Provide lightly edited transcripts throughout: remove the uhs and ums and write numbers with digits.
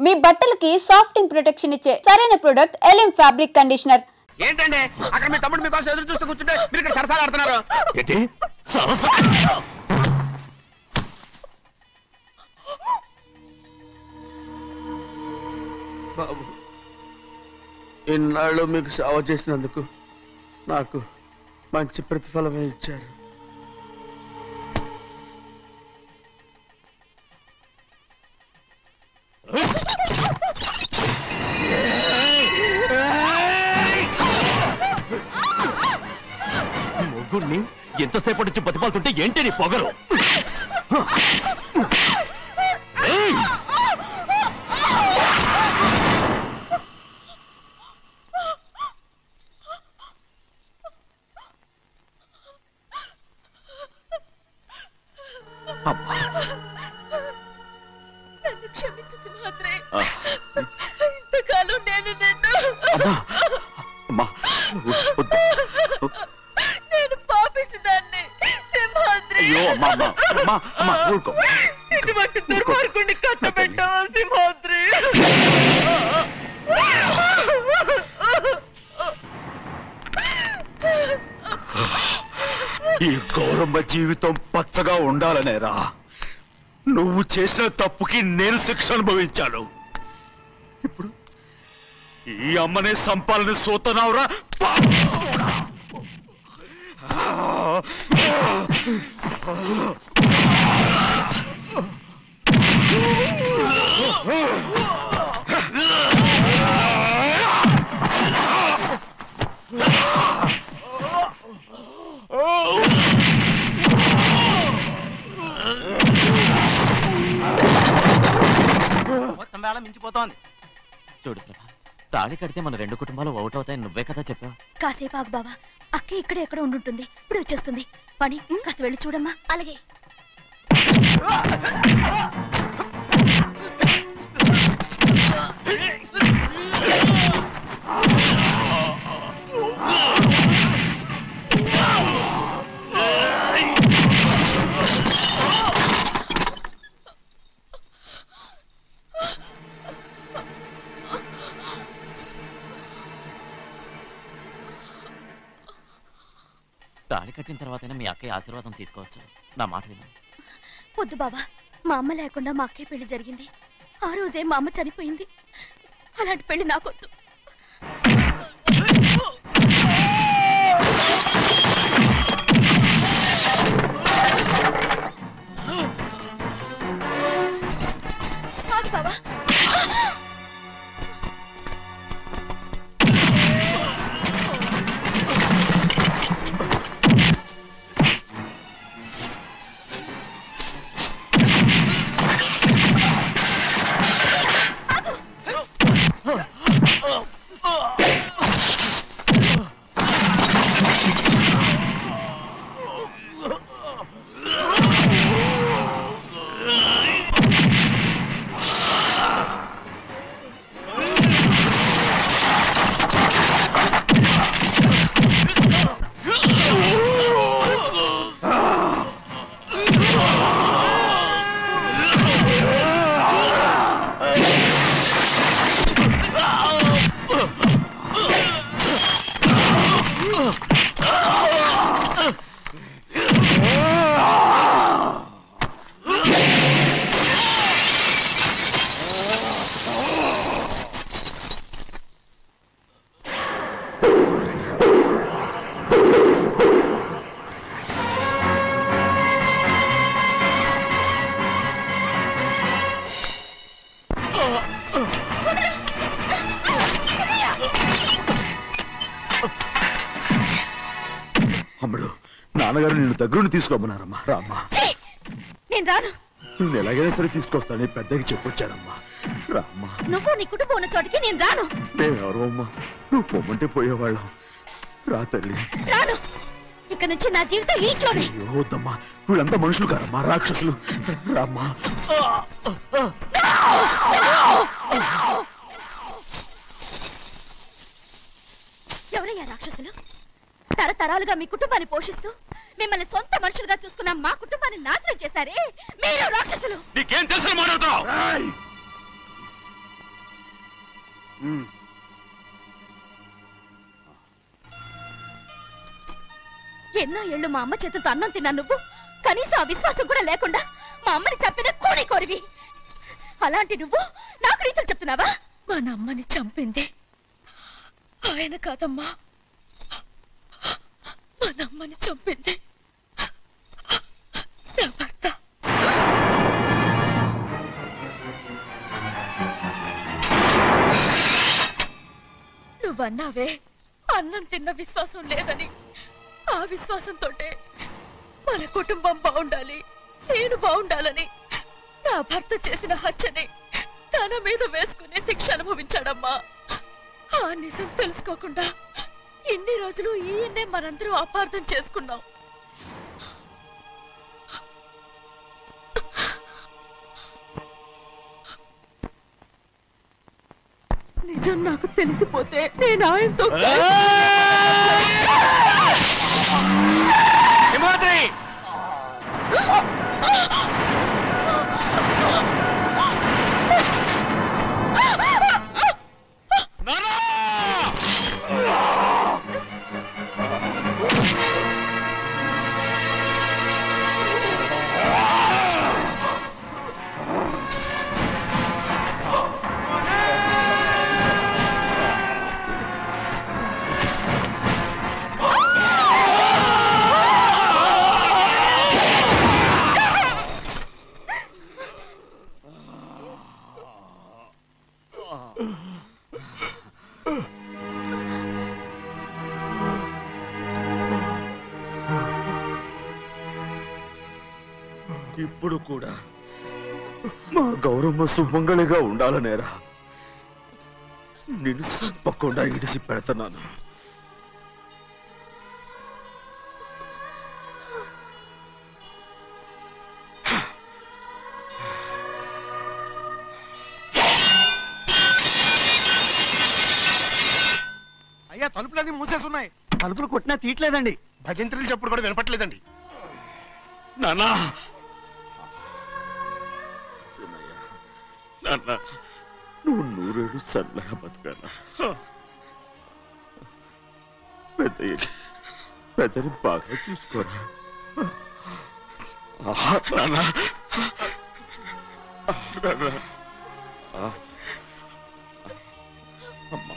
మీ బట్టలకి సాఫ్టింగ్ ప్రొటెక్షన్ ఇచ్చే సరైన ప్రొడక్ట్ ఎలిమ్ ఫ్యాబ్రిక్ కండిషనర్. ఏంటండి అక్కడ మీ తమ్ముడు మీకోసం ఎదురు చూస్తూ కూర్చుంటే మీరు ఇక్కడ సరసాలు ఆడుతున్నారు. ఏంటి సరసా? బాబు, ఇన్నాళ్ళు మీకు సేవ చేసినందుకు నాకు మంచి ప్రతిఫలమే ఇచ్చారు. మొగ్గుడిని ఎంతసేపటి నుంచి బతిపాలుతుంటే ఏంటి నీ పొగరు? నన్ను క్షమించు సింహాద్రి. ఇంతకాలం నేను నేను పాపిస్తుదాన్ని సింహాద్రి. ఇటువంటి దుర్మార్గుడిని కట్టబెట్టావా సింహాద్రి? ఈ గౌరమ్మ జీవితం పచ్చగా ఉండాలనేరా నువ్వు చేసిన తప్పుకి నేను శిక్ష అనుభవించాను. ఇప్పుడు ఈ అమ్మనే సంపాలని సోతనావురా. మొత్తం వేళ మించిపోతోంది. చూడు ప్రభా, తాళి కడితే మన రెండు కుటుంబాలు అవుతాయని నువ్వే కదా చెప్పావు. కాసేపు ఆగు బావా, అక్క ఇక్కడే ఎక్కడ ఉండుంటుంది, ఇప్పుడు వచ్చేస్తుంది. పని కాస్త వెళ్ళి చూడమ్మా. అలాగే. తాళి కట్టిన తర్వాతైనా మీ అక్కయ్య ఆశీర్వాదం తీసుకోవచ్చు. నా మాట విను. వద్దు బావా, మా అమ్మ లేకుండా మా అక్కయ్య పెళ్లి జరిగింది. ఆ రోజే మా అమ్మ చనిపోయింది. అలాంటి పెళ్లి నాకొద్దు. బావా, అమ్ముడు, నాన్నగారు నిన్ను దగ్గరుండి తీసుకోమన్నారమ్మా. రామ్మా. నేను రాను. నువ్వు ఎలాగైనా సరే తీసుకొస్తానని పెద్దకి చెప్పొచ్చారమ్మా. రామ్మా. నువ్వు నీ కుటుంబం ఉన్న చోటికి నేను రాను. మేమెవరో అమ్మా, నువ్వు పొమ్మంటే పోయేవాళ్ళం. రా తల్లి. రాను. ఇక్కడ నుంచి నా జీవితం ఇంట్లోనే. వద్దమ్మా, వీళ్ళంతా మనుషులు కారమ్మా, రాక్షసులు. రామ్మా. ఎవరయ్యా రాక్షసులు? తరతరాలుగా మీ కుటుంబాన్ని పోషిస్తూ మిమ్మల్ని సొంత మనుషులుగా చూసుకున్న మా కుటుంబాన్ని నాశనం చేశారే మీరు రాక్షసులు. నీకేం తెలుసు మాట్లాడుతావు? ఎన్నో ఏళ్ళు మా అమ్మ చేతులతో అన్నం తిన్నా నువ్వు కనీసం ఆ విశ్వాసం కూడా లేకుండా మా అమ్మని చంపిన కోరివి. అలాంటి నువ్వు నాకు రీతులు చెప్తున్నావా? మన అమ్మని చంపింది ఆయన కాదమ్మా, మన అమ్మని చంపింది నా భర్త. నువ్వన్నావే అన్నం తిన్న విశ్వాసం లేదని. ఆ విశ్వాసంతో మన కుటుంబం బాగుండాలి, నేను బాగుండాలని నా భర్త చేసిన హత్యని తన మీద వేసుకునే శిక్ష అనుభవించాడమ్మా. ఆ నిజం తెలుసుకోకుండా ఇన్ని రోజులు ఈయన్నే మనందరూ అపార్థం చేసుకున్నాం. నిజం నాకు తెలిసిపోతే నేను ఆయనతో సింహాద్రి ఇప్పుడు కూడా మా గౌరమ్మ సుమంగళిగా ఉండాలనేరా నిన్ను సంపకుండా ఇడిసి పెడుతున్నాను. అయ్యా తలుపులన్నీ మూసేసున్నాయి. తలుపులు కొట్టినా తీయట్లేదండి. భజంత్రులు చెప్పుడు కూడా వినపట్లేదండి. నాన్నా నాన్న నువ్వు 100 ఏళ్ళు చల్లగా బతకాలా. పెద్దని బాగా చూసుకోరా నాన్న. అమ్మా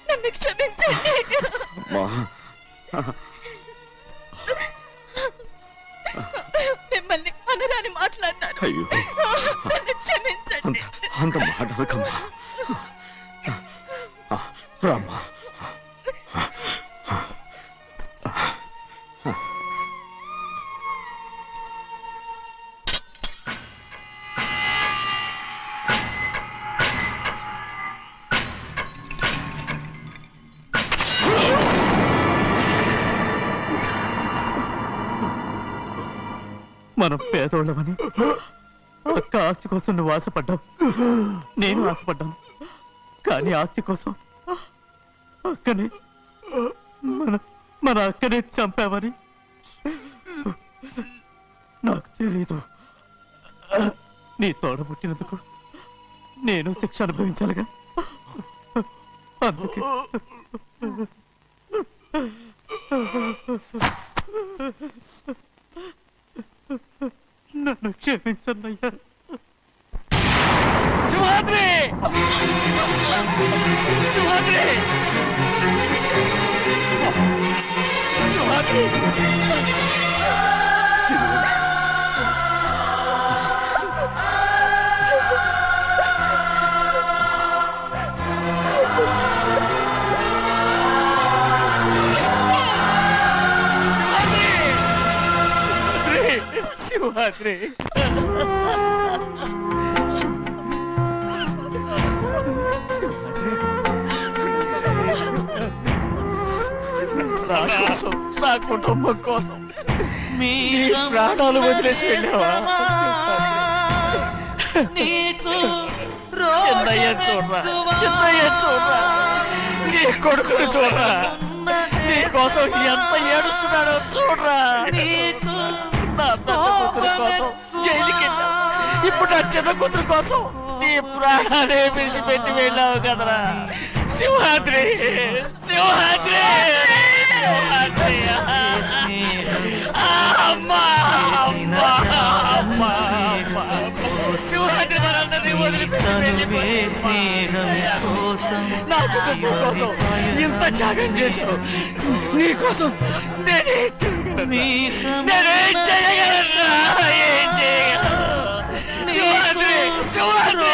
నన్ను క్షమించండి. మిమ్మల్ని అనరాని మాట్లాడినాను. అయ్యో నన్ను క్షమించండి. అంత మాటలకమ్మా. రామ్మా. మనం పేదోళ్ళమని అక్క ఆస్తి కోసం నువ్వు ఆశపడ్డావు, నేను ఆశపడ్డాను. కానీ ఆస్తి కోసం అక్కనే మన అక్కనే చంపావని నాకు తెలీదు. నీ తోడబుట్టినందుకు నేను శిక్ష అనుభవించాలిగా. అందుకే నన్ను క్షమించన్నయ్యా. సింహాద్రి సింహాద్రి సింహాద్రి శివాద్రి నా కోసం, నా కుటుంబం కోసం మీ ప్రాణాలు వదిలేసి వెళ్ళావా? నీకు చిన్నయ్య చూడరా, చిన్నయ్య చూడరా, నీ కొడుకుని చూడరా, నీ కోసం ఎంత ఏడుస్తున్నాడో చూడరా. నా పెద్ద కూతురు కోసం జైలుకి వెళ్ళావు, ఇప్పుడు నా చిన్న కూతురు కోసం నీ ప్రాణాలే విడిచిపెట్టి వెళ్ళావు కదరా. సింహాద్రి, సింహాద్రి, సింహాద్రి, అమ్మా, అమ్మా, అమ్మా, సింహాద్రి మనందరినీ వదిలిపెట్టి నా కుటుంబం కోసం ఇంత త్యాగం చేశావు. నీ కోసం నేనేం చేయగలరా, ఏం చేయగలను? సింహాద్రి, సింహాద్రి,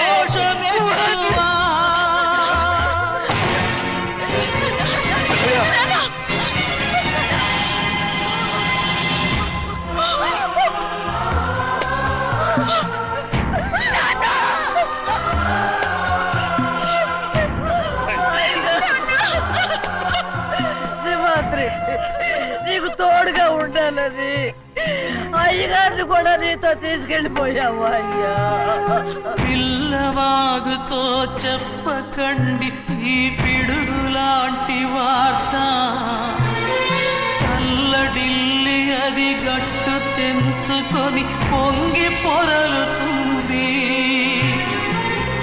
సింహాద్రి. సింహాద్రి, నీకు తోడుగా ఉండాలని అయ్యగారిని కూడా నీతో తీసుకెళ్ళిపోయావు. అయ్యా, పిల్లవాగుతో చెప్పకండి ఈ పిడుగులాంటి వార్త, చల్లడిల్లి అది గట్టు తెంచుకొని పొంగి పొరలుతుంది.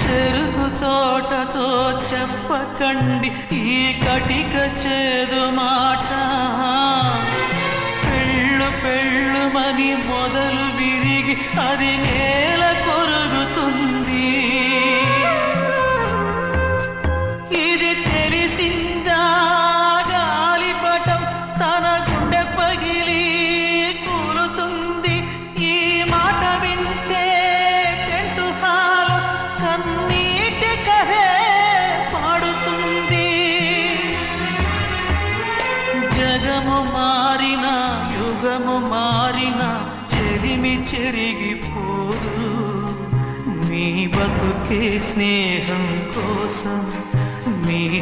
చెరుకు తోటతో చెప్పకండి ఈ కటిక చేదు మాట, పెళ్ళు పెళ్ళుమని మొదలు విరిగి అది నేల కొరుగుతుంది. ఇది తెలిసిందా గాలిపటం తన గుండె పగిలి కూలుతుంది. ఈ మాట వింటే టెంటు హాలు కన్నీటి కహే పాడుతుంది. జగము మారిన యుగము మారిన చెరిమి చెరిగిపోదు. మీ బతుకే స్నేహం కోసం మీ